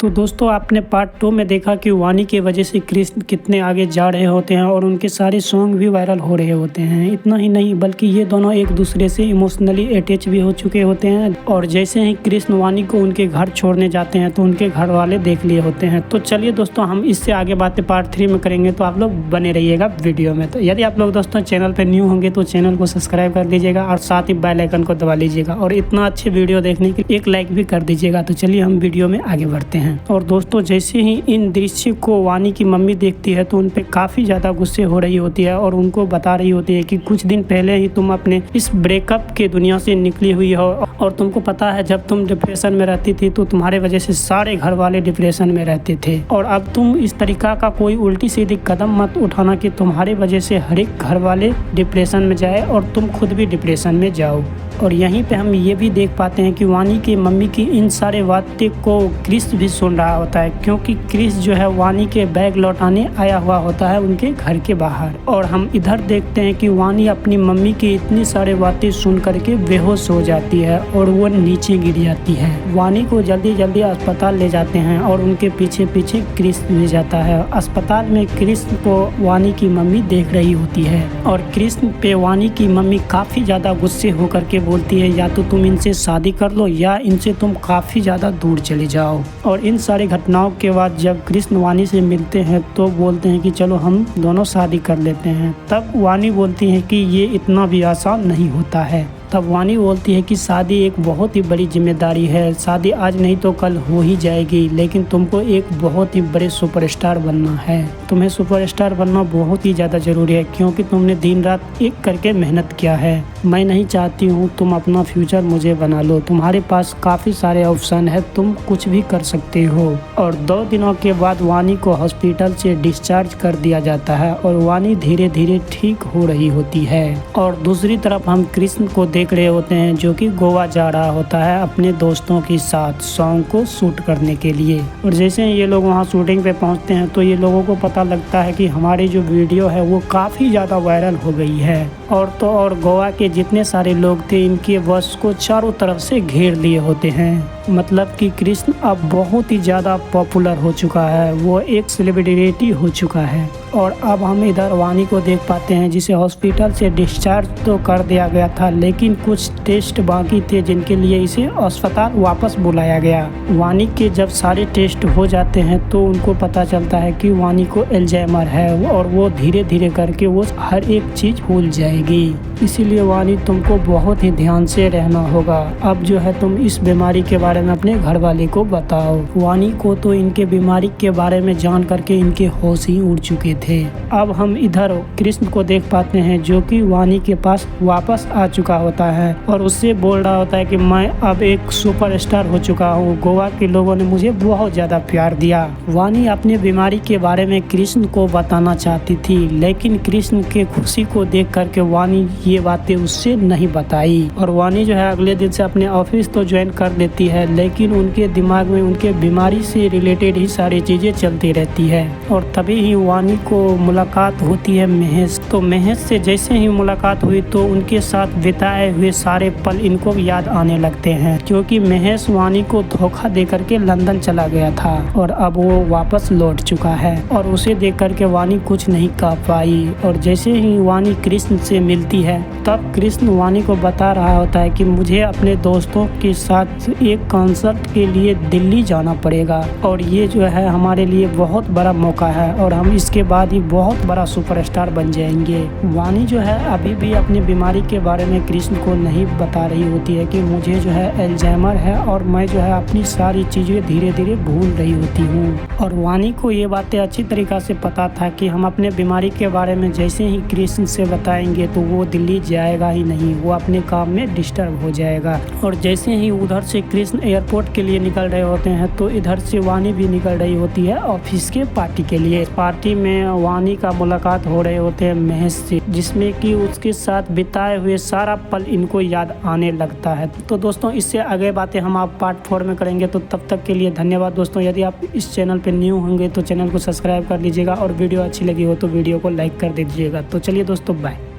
तो दोस्तों आपने पार्ट 2 में देखा कि वानी की वजह से कृष्ण कितने आगे जा रहे होते हैं और उनके सारे सॉन्ग भी वायरल हो रहे होते हैं। इतना ही नहीं बल्कि ये दोनों एक दूसरे से इमोशनली अटैच भी हो चुके होते हैं और जैसे ही कृष्ण वानी को उनके घर छोड़ने जाते हैं तो उनके घर वाले देख लिए होते हैं। तो चलिए दोस्तों हम इससे आगे बातें पार्ट 3 में करेंगे, तो आप लोग बने रहिएगा वीडियो में। तो यदि आप लोग दोस्तों चैनल पर न्यू होंगे तो चैनल को सब्सक्राइब कर दीजिएगा और साथ ही बेल आइकन को दबा लीजिएगा और इतना अच्छे वीडियो देखने के लिए एक लाइक भी कर दीजिएगा। तो चलिए हम वीडियो में आगे बढ़ते हैं। और दोस्तों जैसे ही इन दृश्य को वानी की मम्मी देखती है तो उन पे काफ़ी ज़्यादा गुस्से हो रही होती है और उनको बता रही होती है कि कुछ दिन पहले ही तुम अपने इस ब्रेकअप के दुनिया से निकली हुई हो और तुमको पता है जब तुम डिप्रेशन में रहती थी तो तुम्हारे वजह से सारे घर वाले डिप्रेशन में रहते थे और अब तुम इस तरीका का कोई उल्टी सीधी कदम मत उठाना कि तुम्हारे वजह से हर एक घर वाले डिप्रेशन में जाए और तुम खुद भी डिप्रेशन में जाओ। और यहीं पे हम ये भी देख पाते हैं कि वानी की मम्मी की इन सारे बातें को क्रिस भी सुन रहा होता है, क्योंकि क्रिस जो है वानी के बैग लौटाने आया हुआ होता है उनके घर के बाहर। और हम इधर देखते हैं कि वानी अपनी मम्मी की इतनी सारी बातें सुन करके बेहोश हो जाती है और वो नीचे गिर जाती है। वानी को जल्दी जल्दी अस्पताल ले जाते हैं और उनके पीछे पीछे क्रिस भी जाता है। अस्पताल में क्रिस को वानी की मम्मी देख रही होती है और क्रिस पे वानी की मम्मी काफ़ी ज़्यादा गुस्से होकर के बोलती है या तो तुम इनसे शादी कर लो या इनसे तुम काफ़ी ज़्यादा दूर चले जाओ। और इन सारी घटनाओं के बाद जब कृष्ण वानी से मिलते हैं तो बोलते हैं कि चलो हम दोनों शादी कर लेते हैं। तब वानी बोलती है कि ये इतना भी आसान नहीं होता है। तब वानी बोलती है कि शादी एक बहुत ही बड़ी जिम्मेदारी है, शादी आज नहीं तो कल हो ही जाएगी, लेकिन तुमको एक बहुत ही बड़े सुपरस्टार बनना है। तुम्हें सुपरस्टार बनना बहुत ही ज़्यादा ज़रूरी है क्योंकि तुमने दिन रात एक करके मेहनत किया है। मैं नहीं चाहती हूँ तुम अपना फ्यूचर मुझे बना लो, तुम्हारे पास काफ़ी सारे ऑप्शन है, तुम कुछ भी कर सकते हो। और 2 दिनों के बाद वानी को हॉस्पिटल से डिस्चार्ज कर दिया जाता है और वानी धीरे धीरे ठीक हो रही होती है। और दूसरी तरफ हम कृष्ण को देख रहे होते हैं जो कि गोवा जा रहा होता है अपने दोस्तों के साथ सॉन्ग को शूट करने के लिए। और जैसे ही ये लोग वहाँ शूटिंग पे पहुँचते हैं तो ये लोगों को पता लगता है कि हमारी जो वीडियो है वो काफ़ी ज़्यादा वायरल हो गई है। और गोवा के जितने सारे लोग थे इनके बस को चारों तरफ से घेर लिए होते हैं। मतलब कि कृष्ण अब बहुत ही ज़्यादा पॉपुलर हो चुका है, वो एक सेलिब्रिटी हो चुका है। और अब हम इधर वानी को देख पाते हैं जिसे हॉस्पिटल से डिस्चार्ज तो कर दिया गया था लेकिन कुछ टेस्ट बाकी थे जिनके लिए इसे अस्पताल वापस बुलाया गया। वानी के जब सारे टेस्ट हो जाते हैं तो उनको पता चलता है कि वानी को अल्जाइमर है और वो धीरे धीरे करके वो हर एक चीज़ भूल जाएगी। इसीलिए वानी तुमको बहुत ही ध्यान से रहना होगा। अब जो है तुम इस बीमारी के बारे में अपने घर वाले को बताओ। वानी को तो इनके बीमारी के बारे में जान करके इनके होश ही उड़ चुके थे। अब हम इधर कृष्ण को देख पाते हैं जो कि वानी के पास वापस आ चुका होता है और उससे बोल रहा होता है कि मैं अब एक सुपरस्टार हो चुका हूँ, गोवा के लोगों ने मुझे बहुत ज़्यादा प्यार दिया। वानी अपने बीमारी के बारे में कृष्ण को बताना चाहती थी लेकिन कृष्ण के खुशी को देख करके वानी ये बातें उससे नहीं बताई। और वानी जो है अगले दिन से अपने ऑफिस तो ज्वाइन कर देती है लेकिन उनके दिमाग में उनके बीमारी से रिलेटेड ही सारी चीज़ें चलती रहती है। और तभी ही वानी को मुलाकात होती है महेश। तो महेश से जैसे ही मुलाकात हुई तो उनके साथ बिताए हुए सारे पल इनको याद आने लगते हैं क्योंकि महेश वानी को धोखा दे करके लंदन चला गया था और अब वो वापस लौट चुका है और उसे देख करके वानी कुछ नहीं कह पाई। और जैसे ही वानी कृष्ण से मिलती है तब कृष्ण वानी को बता रहा होता है कि मुझे अपने दोस्तों के साथ एक कॉन्सर्ट के लिए दिल्ली जाना पड़ेगा और ये जो है हमारे लिए बहुत बड़ा मौका है और हम इसके बाद ही बहुत बड़ा सुपरस्टार बन जाएंगे। वानी जो है अभी भी अपनी बीमारी के बारे में कृष्ण को नहीं बता रही होती है कि मुझे जो है अल्जाइमर है और मैं जो है अपनी सारी चीज़ें धीरे धीरे भूल रही होती हूँ। और वानी को ये बातें अच्छी तरीक़ा से पता था कि हम अपने बीमारी के बारे में जैसे ही कृष्ण से बताएंगे तो वो दिल्ली जाएगा ही नहीं, वो अपने काम में डिस्टर्ब हो जाएगा। और जैसे ही उधर से कृष्ण एयरपोर्ट के लिए निकल रहे होते हैं तो इधर से वानी भी निकल रही होती है ऑफिस के पार्टी के लिए। पार्टी में वानी का मुलाकात हो रहे होते हैं महेश से जिसमें कि उसके साथ बिताए हुए सारा पल इनको याद आने लगता है। तो दोस्तों इससे आगे बातें हम आप पार्ट 4 में करेंगे। तो तब तक के लिए धन्यवाद दोस्तों। यदि आप इस चैनल पर न्यू होंगे तो चैनल को सब्सक्राइब कर लीजिएगा और वीडियो अच्छी लगी हो तो वीडियो को लाइक कर दीजिएगा। तो चलिए दोस्तों बाय।